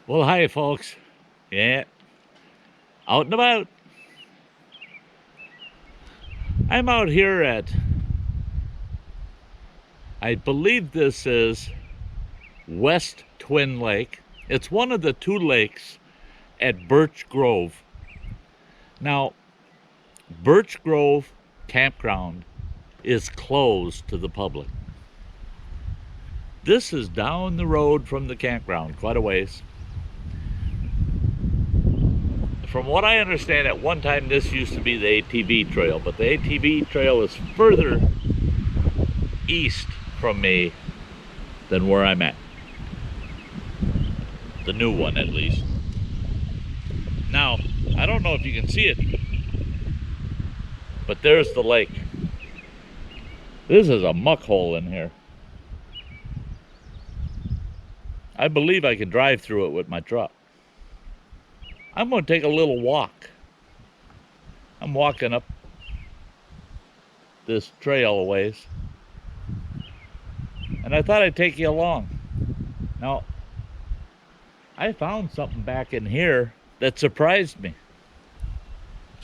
Well, hi, folks. Yeah, out and about. I'm out here at, I believe this is West Twin Lake. It's one of the two lakes at Birch Grove. Now, Birch Grove Campground is closed to the public. This is down the road from the campground, quite a ways. From what I understand, at one time this used to be the ATV trail, but the ATV trail is further east from me than where I'm at. The new one, at least. Now, I don't know if you can see it, but there's the lake. This is a muck hole in here. I believe I could drive through it with my truck. I'm going to take a little walk. I'm walking up this trail a ways, and I thought I'd take you along. Now, I found something back in here that surprised me,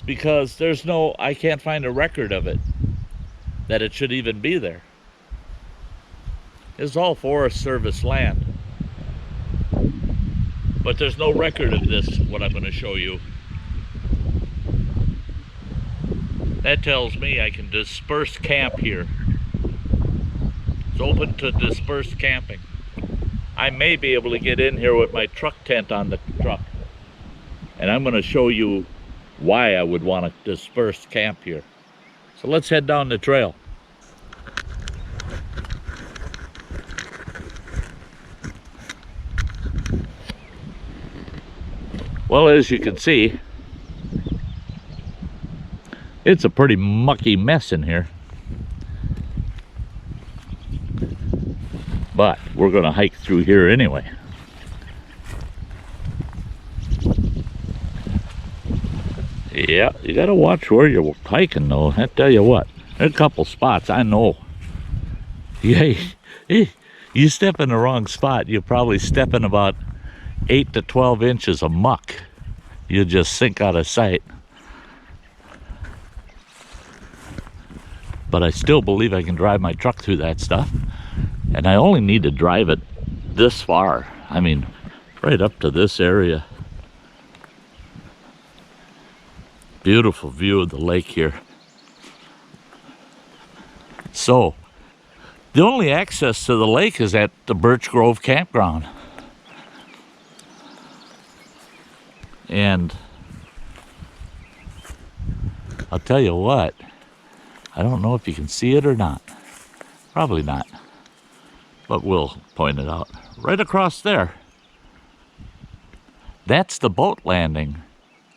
because I can't find a record of it, that it should even be there. It's all Forest Service land, but there's no record of this, what I'm going to show you. That tells me I can disperse camp here. It's open to dispersed camping. I may be able to get in here with my truck tent on the truck, and I'm going to show you why I would want to disperse camp here. So let's head down the trail. Well, as you can see, it's a pretty mucky mess in here. But we're going to hike through here anyway. Yeah, you got to watch where you're hiking, though. I tell you what, there's a couple spots I know. Yeah, you step in the wrong spot, you're probably stepping about 8 to 12 inches of muck. You'll just sink out of sight. But I still believe I can drive my truck through that stuff. And I only need to drive it this far. I mean, right up to this area. Beautiful view of the lake here. So, the only access to the lake is at the Birch Grove Campground. And I'll tell you what, I don't know if you can see it or not. Probably not. But we'll point it out. Right across there, that's the boat landing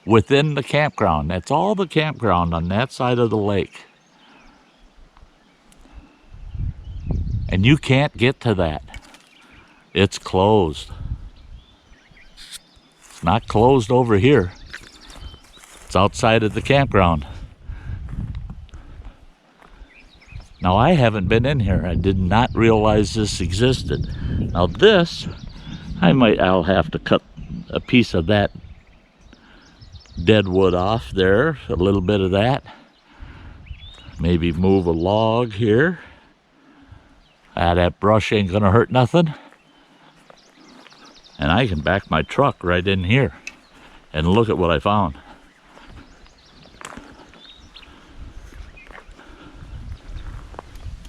within the campground. That's all the campground on that side of the lake. And you can't get to that. It's closed. It's not closed over here. It's outside of the campground. Now, I haven't been in here. I did not realize this existed. Now this, I'll have to cut a piece of that dead wood off there, a little bit of that. Maybe move a log here. That brush ain't gonna hurt nothing. And I can back my truck right in here and look at what I found.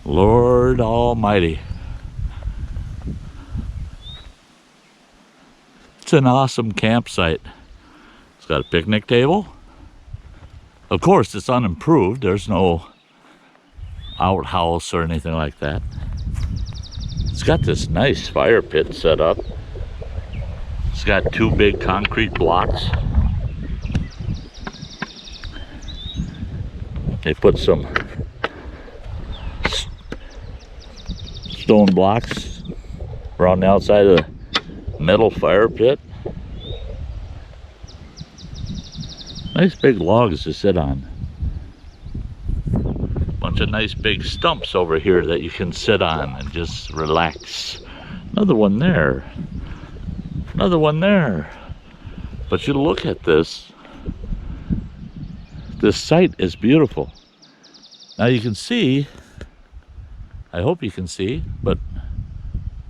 Lord Almighty. It's an awesome campsite. It's got a picnic table. Of course, it's unimproved. There's no outhouse or anything like that. It's got this nice fire pit set up. It's got 2 big concrete blocks. They put some stone blocks around the outside of the metal fire pit. Nice big logs to sit on. Bunch of nice big stumps over here that you can sit on and just relax. Another one there. Another one there. But you look at this. This site is beautiful. Now you can see, I hope you can see, but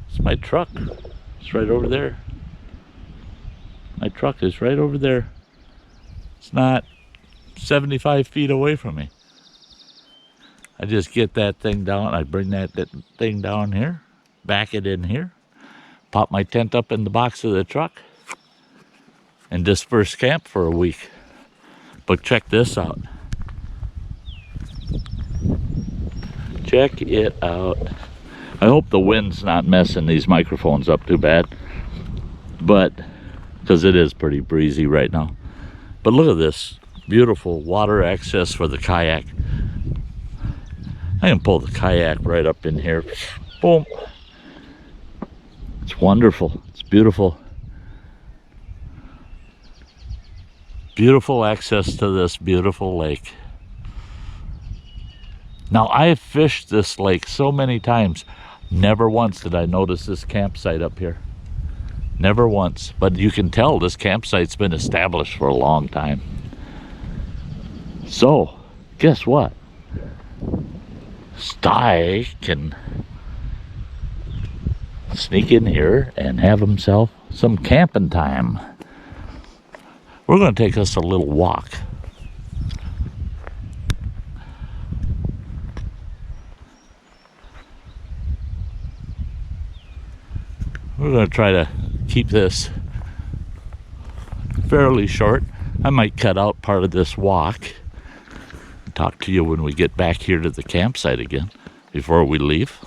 it's my truck. It's right over there. My truck is right over there. It's not 75 feet away from me. I just get that thing down. I bring that thing down here, back it in here, pop my tent up in the box of the truck, and disperse camp for a week. But check this out. Check it out. I hope the wind's not messing these microphones up too bad, but because it is pretty breezy right now. But look at this beautiful water access for the kayak. I can pull the kayak right up in here. Boom. It's wonderful. It's beautiful. Beautiful access to this beautiful lake. Now, I have fished this lake so many times. Never once did I notice this campsite up here. Never once. But you can tell this campsite's been established for a long time. So, guess what? Sty can sneak in here and have himself some camping time. We're going to take us a little walk. We're going to try to keep this fairly short. I might cut out part of this walk. Talk to you when we get back here to the campsite again before we leave.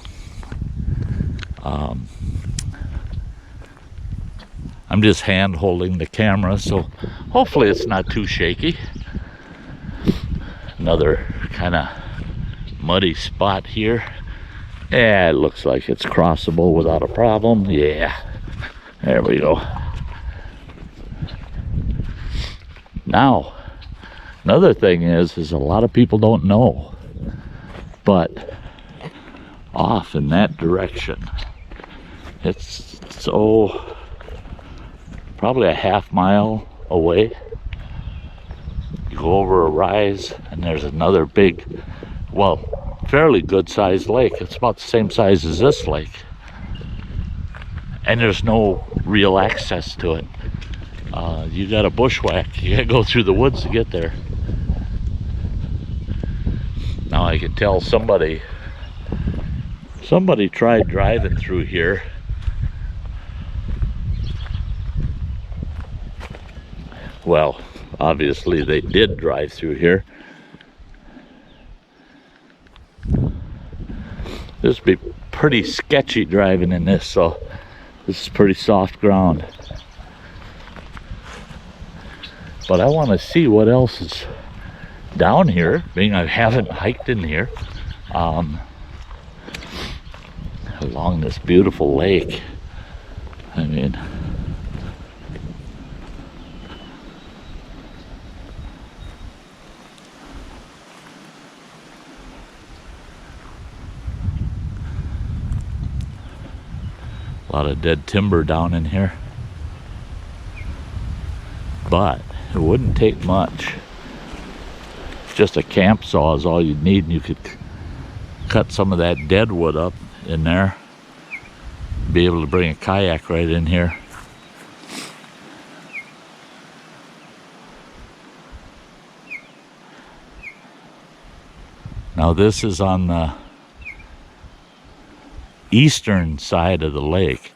I'm just hand holding the camera, so hopefully it's not too shaky. Another kind of muddy spot here. Yeah, it looks like it's crossable without a problem. Yeah, there we go. Now, another thing is a lot of people don't know, but off in that direction, it's so probably a half mile away. You go over a rise and there's another big, well, fairly good sized lake. It's about the same size as this lake, and there's no real access to it. You gotta bushwhack. You gotta go through the woods to get there. Now I can tell somebody tried driving through here. Well, obviously they did drive through here. This would be pretty sketchy driving in this, so this is pretty soft ground. But I want to see what else is down here, being I haven't hiked in here, along this beautiful lake. I mean, a lot of dead timber down in here, but it wouldn't take much. Just a camp saw is all you'd need, and you could cut some of that dead wood up in there. Be able to bring a kayak right in here. Now this is on the eastern side of the lake.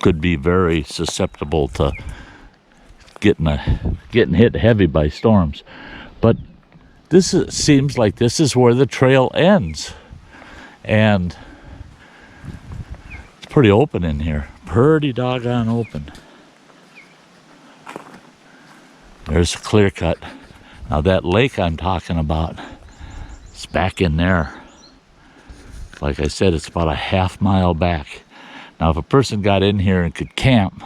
Could be very susceptible to getting hit heavy by storms, but seems like this is where the trail ends, and it's pretty open in here. Pretty doggone open. There's a clear cut. Now that lake I'm talking about is back in there. Like I said, it's about a half mile back. Now if a person got in here and could camp,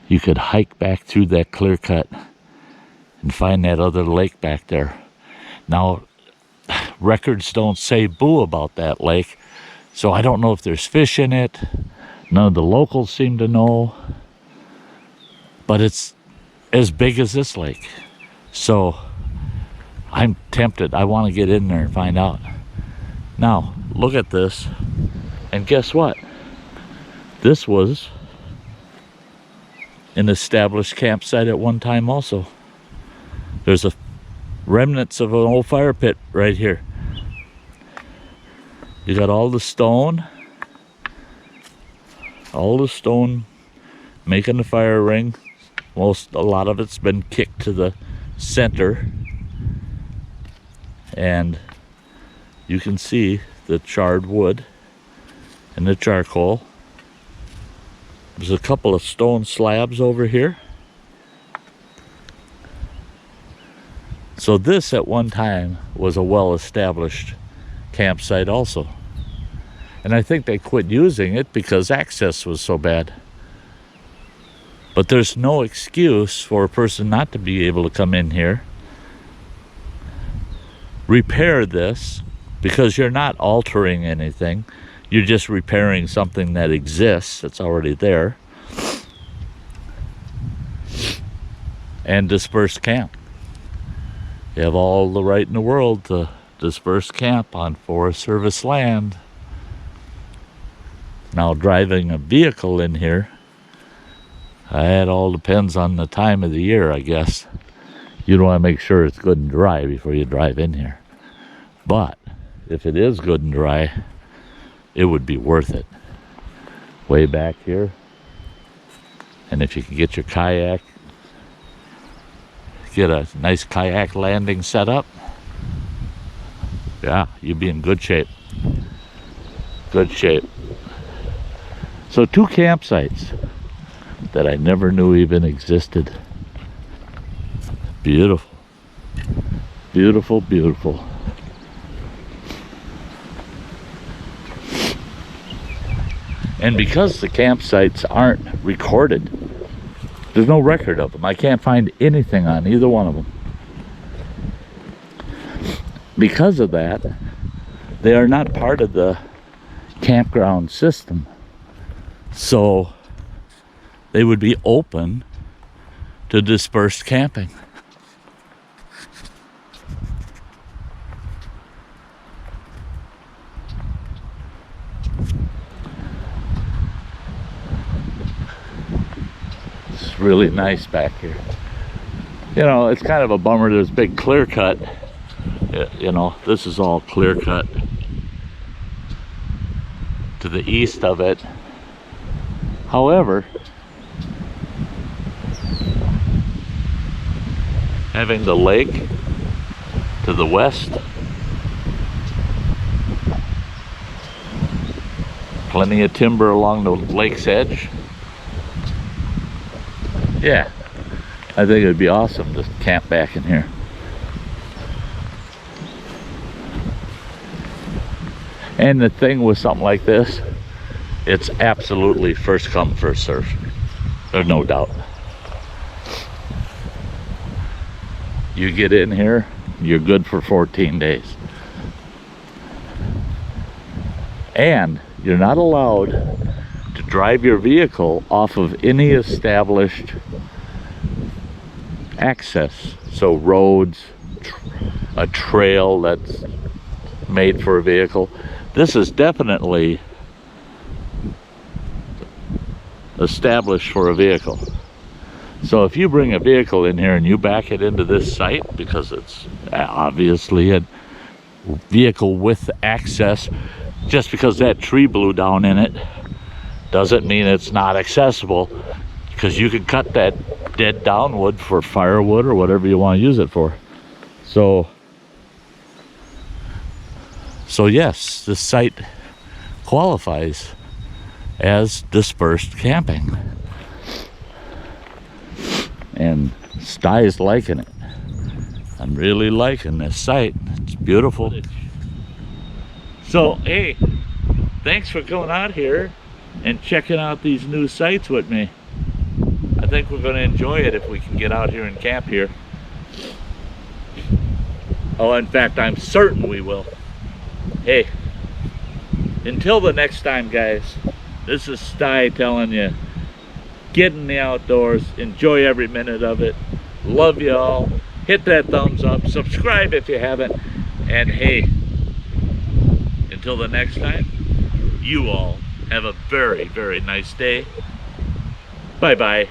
you could hike back through that clear cut and find that other lake back there. Now, records don't say boo about that lake, so I don't know if there's fish in it, None of the locals seem to know, but it's as big as this lake. So I'm tempted. I want to get in there and find out. Now, look at this, and guess what? This was an established campsite at one time also. There's a remnants of an old fire pit right here. You got all the stone making the fire ring. A lot of it's been kicked to the center, and you can see the charred wood and the charcoal. There's a couple of stone slabs over here. So this at one time was a well-established campsite also. And I think they quit using it because access was so bad. But there's no excuse for a person not to be able to come in here, repair this, because you're not altering anything. You're just repairing something that exists, that's already there, and disperse camp. You have all the right in the world to disperse camp on Forest Service land. Now, driving a vehicle in here, it all depends on the time of the year, I guess. You want to make sure it's good and dry before you drive in here. But if it is good and dry, it would be worth it. Way back here. And if you can get your kayak, get a nice kayak landing set up, yeah, you'd be in good shape. Good shape. So 2 campsites that I never knew even existed. Beautiful. Beautiful, beautiful. And because the campsites aren't recorded, there's no record of them. I can't find anything on either one of them. Because of that, they are not part of the campground system. So they would be open to dispersed camping. It's really nice back here. You know, it's kind of a bummer there's a big clear cut. You know, this is all clear cut to the east of it. However, having the lake to the west, plenty of timber along the lake's edge. Yeah, I think it'd be awesome to camp back in here. And the thing with something like this, it's absolutely first come, first serve. There's no doubt. You get in here, you're good for 14 days. And you're not allowed to drive your vehicle off of any established access. So roads, a trail that's made for a vehicle. This is definitely established for a vehicle. So if you bring a vehicle in here and you back it into this site, because it's obviously a vehicle with access, just because that tree blew down in it doesn't mean it's not accessible, because you can cut that dead down wood for firewood or whatever you want to use it for. So yes, this site qualifies as dispersed camping. And Sty's liking it. I'm really liking this site. It's beautiful. So, hey, thanks for coming out here and checking out these new sites with me. I think we're going to enjoy it if we can get out here and camp here. Oh, in fact, I'm certain we will. Hey, until the next time, guys, This is Sty telling you, get in the outdoors, enjoy every minute of it. Love you all. Hit that thumbs up, subscribe if you haven't, and hey, until the next time, you all have a very, very nice day. Bye-bye.